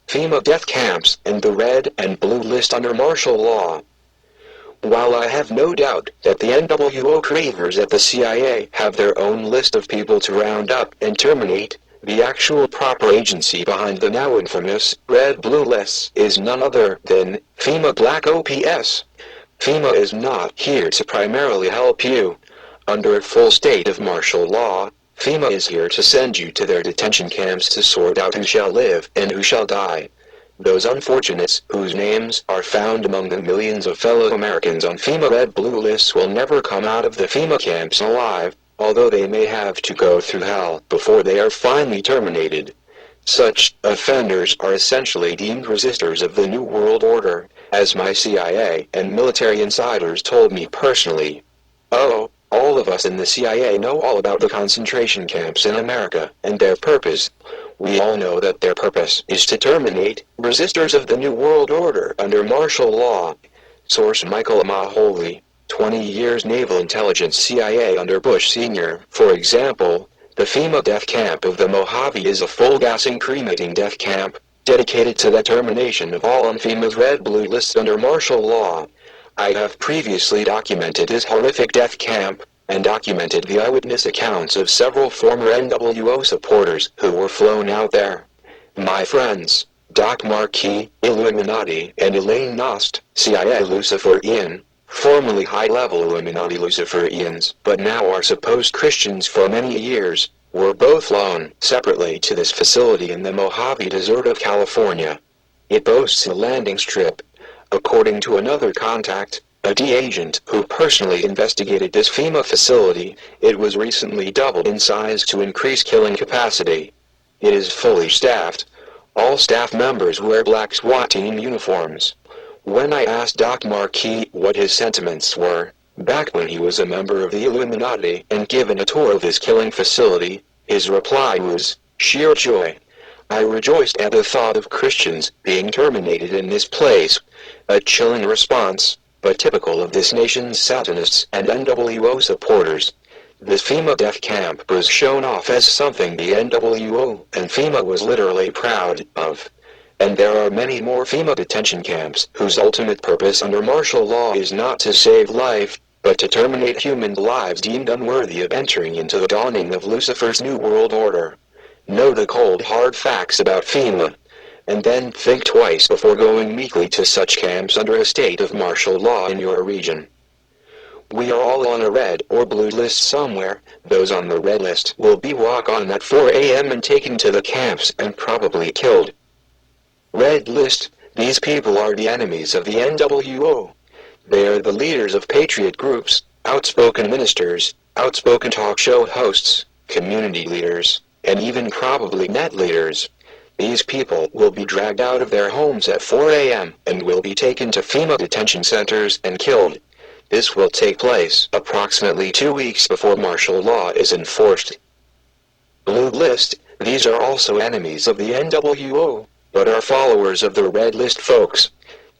FEMA death camps, and the red and blue list under martial law. While I have no doubt that the NWO cravers at the CIA have their own list of people to round up and terminate, the actual proper agency behind the now infamous red-blue lists is none other than FEMA Black OPS. FEMA is not here to primarily help you. Under a full state of martial law, FEMA is here to send you to their detention camps to sort out who shall live and who shall die. Those unfortunates whose names are found among the millions of fellow Americans on FEMA red-blue lists will never come out of the FEMA camps alive, although they may have to go through hell before they are finally terminated. Such offenders are essentially deemed resistors of the New World Order, as my CIA and military insiders told me personally. Oh, all of us in the CIA know all about the concentration camps in America and their purpose. We all know that their purpose is to terminate resistors of the New World Order under martial law. Source: Michael Mahoney, 20 years Naval Intelligence CIA under Bush Sr. For example, the FEMA death camp of the Mojave is a full-gassing cremating death camp, dedicated to the termination of all on FEMA's red-blue lists under martial law. I have previously documented this horrific death camp, and documented the eyewitness accounts of several former NWO supporters who were flown out there. My friends, Doc Marquis, Illuminati, and Elaine Nost, CIA Luciferian, formerly high-level Illuminati Luciferians, but now are supposed Christians for many years, were both flown separately to this facility in the Mojave Desert of California. It boasts a landing strip. According to another contact, a D agent who personally investigated this FEMA facility, it was recently doubled in size to increase killing capacity. It is fully staffed. All staff members wear black SWAT team uniforms. When I asked Doc Marquis what his sentiments were, back when he was a member of the Illuminati and given a tour of this killing facility, his reply was, "Sheer joy. I rejoiced at the thought of Christians being terminated in this place." A chilling response, but typical of this nation's Satanists and NWO supporters. This FEMA death camp was shown off as something the NWO and FEMA was literally proud of. And there are many more FEMA detention camps whose ultimate purpose under martial law is not to save life, but to terminate human lives deemed unworthy of entering into the dawning of Lucifer's New World Order. Know the cold hard facts about FEMA, and then think twice before going meekly to such camps under a state of martial law in your region. We are all on a red or blue list somewhere. Those on the red list will be walked on at 4 a.m. and taken to the camps and probably killed. Red list: these people are the enemies of the NWO. They are the leaders of patriot groups, outspoken ministers, outspoken talk show hosts, community leaders, and even probably net leaders. These people will be dragged out of their homes at 4 a.m. and will be taken to FEMA detention centers and killed. This will take place approximately 2 weeks before martial law is enforced. Blue list: these are also enemies of the NWO, but are followers of the red list folks.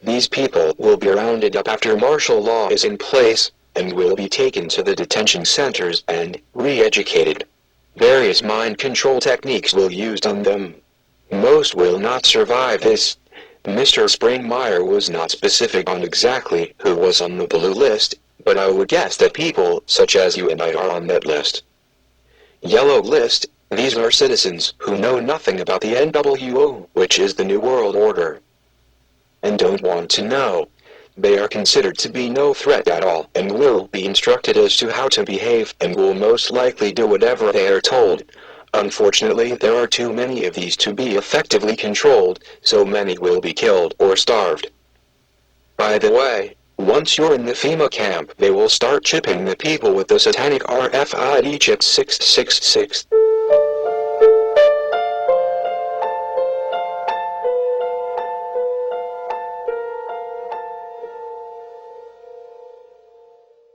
These people will be rounded up after martial law is in place, and will be taken to the detention centers and re-educated. Various mind control techniques will be used on them. Most will not survive this. Mr. Springmeyer was not specific on exactly who was on the blue list, but I would guess that people such as you and I are on that list. Yellow list: these are citizens who know nothing about the NWO, which is the New World Order, and don't want to know. They are considered to be no threat at all and will be instructed as to how to behave and will most likely do whatever they are told. Unfortunately, there are too many of these to be effectively controlled, so many will be killed or starved. By the way, once you're in the FEMA camp, they will start chipping the people with the satanic RFID chip 666.